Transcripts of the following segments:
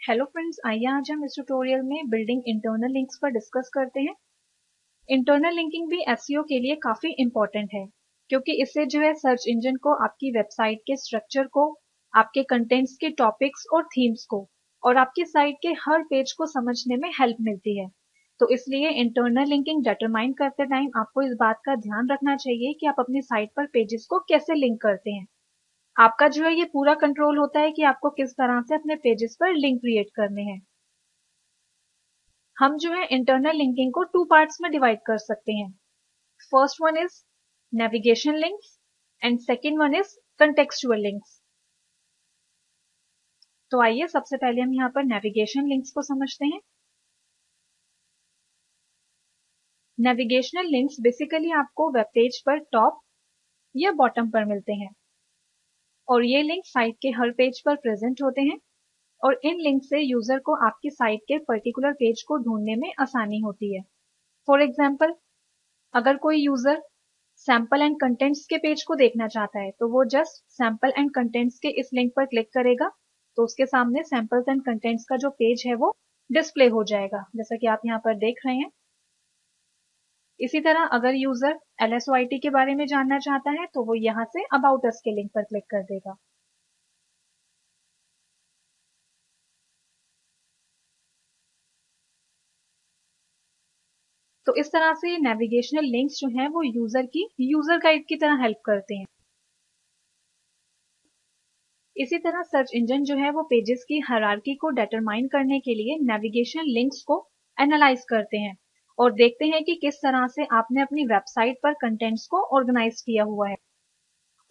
Hello friends, आइए आज हम इस ट्यूटोरियल में बिल्डिंग इंटरनल लिंक्स पर डिस्कस करते हैं। इंटरनल लिंकिंग भी एसईओ के लिए काफी इंपॉर्टेंट है क्योंकि इससे जो है सर्च इंजन को आपकी वेबसाइट के स्ट्रक्चर को, आपके कंटेंट्स के टॉपिक्स और थीम्स को और आपकी साइट के हर पेज को समझने में हेल्प मिलती है। तो इसलिए इंटरनल लिंकिंग डिटरमाइन करते टाइम आपको इस बात का ध्यान रखना चाहिए कि आप अपनी साइट पर पेजेस को कैसे लिंक करते हैं। आपका जो है ये पूरा कंट्रोल होता है कि आपको किस तरह से अपने पेजेस पर लिंक क्रिएट करने हैं। हम जो है इंटरनल लिंकिंग को टू पार्ट्स में डिवाइड कर सकते हैं। First one is navigation links and second one is contextual links. तो आइए सबसे पहले हम यहाँ पर नेविगेशन लिंक्स को समझते हैं। नेविगेशनल लिंक्स बेसिकली आपको वेब पेज पर टॉप या बॉटम पर मिलते हैं और ये लिंक साइट के हर पेज पर प्रेजेंट होते हैं और इन लिंक से यूजर को आपकी साइट के पर्टिकुलर पेज को ढूंढने में आसानी होती है। फॉर एग्जाम्पल, अगर कोई यूजर सैंपल एंड कंटेंट्स के पेज को देखना चाहता है तो वो जस्ट सैंपल एंड कंटेंट्स के इस लिंक पर क्लिक करेगा तो उसके सामने सैंपल्स एंड कंटेंट्स का जो पेज है वो डिस्प्ले हो जाएगा, जैसा कि आप यहाँ पर देख रहे हैं। इसी तरह अगर यूजर LSOIT के बारे में जानना चाहता है तो वो यहाँ से अबाउट अस के लिंक पर क्लिक कर देगा। तो इस तरह से नेविगेशनल लिंक्स जो हैं वो यूजर गाइड की तरह हेल्प करते हैं। इसी तरह सर्च इंजन जो है वो पेजेस की हायरार्की को डिटरमाइन करने के लिए नेविगेशन लिंक्स को एनालाइज करते हैं और देखते हैं कि किस तरह से आपने अपनी वेबसाइट पर कंटेंट्स को ऑर्गेनाइज किया हुआ है।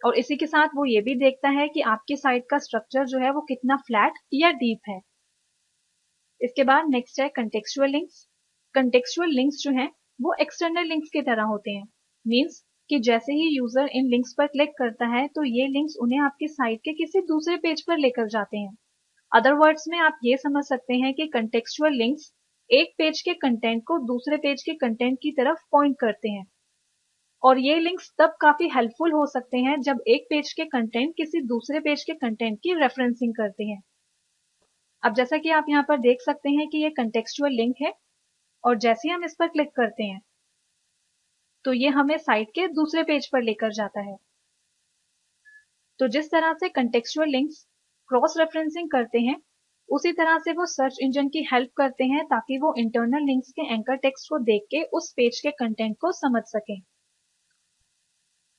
और इसी के साथ वो ये भी देखता है कि आपकी साइट का स्ट्रक्चर जो है वो कितना फ्लैट या डीप है। इसके बाद नेक्स्ट है कंटेक्चुअल लिंक्स। कंटेक्चुअल लिंक्स जो हैं वो एक्सटर्नल लिंक्स की तरह होते हैं। मींस कि जैसे ही यूजर इन लिंक्स पर क्लिक करता है तो ये लिंक्स उन्हें आपकी साइट के किसी दूसरे पेज पर लेकर जाते हैं। अदर वर्ड्स में आप ये समझ सकते हैं कि कंटेक्चुअल लिंक्स एक पेज के कंटेंट को दूसरे पेज के कंटेंट की तरफ पॉइंट करते हैं और ये लिंक्स तब काफी हेल्पफुल हो सकते हैं जब एक पेज के कंटेंट किसी दूसरे पेज के कंटेंट की रेफरेंसिंग करते हैं। अब जैसा कि आप यहाँ पर देख सकते हैं कि ये कंटेक्चुअल लिंक है और जैसे ही हम इस पर क्लिक करते हैं तो ये हमें साइट के दूसरे पेज पर लेकर जाता है। तो जिस तरह से कंटेक्चुअल लिंक्स क्रॉस रेफरेंसिंग करते हैं उसी तरह से वो सर्च इंजन की हेल्प करते हैं ताकि वो इंटरनल लिंक्स के एंकर टेक्स्ट को देख के उस पेज के कंटेंट को समझ सकें।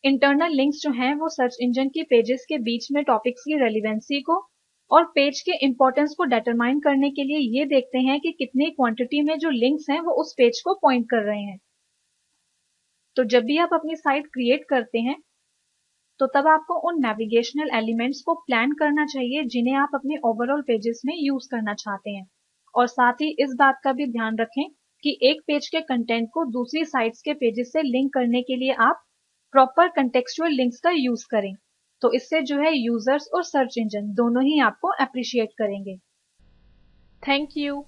इंटरनल लिंक्स जो हैं वो सर्च इंजन की पेजेस के बीच में टॉपिक्स की रेलिवेंसी को और पेज के इंपॉर्टेंस को डिटरमाइन करने के लिए ये देखते हैं कि कितनी क्वांटिटी में जो लिंक्स हैं वो उस पेज को पॉइंट कर रहे हैं। तो जब भी आप अपनी साइट क्रिएट करते हैं तो तब आपको उन नेविगेशनल एलिमेंट्स को प्लान करना चाहिए जिन्हें आप अपने ओवरऑल पेजेस में यूज करना चाहते हैं और साथ ही इस बात का भी ध्यान रखें कि एक पेज के कंटेंट को दूसरी साइट्स के पेजेस से लिंक करने के लिए आप प्रॉपर कंटेक्चुअल लिंक्स का यूज करें। तो इससे जो है यूजर्स और सर्च इंजन दोनों ही आपको अप्रिशिएट करेंगे। Thank you.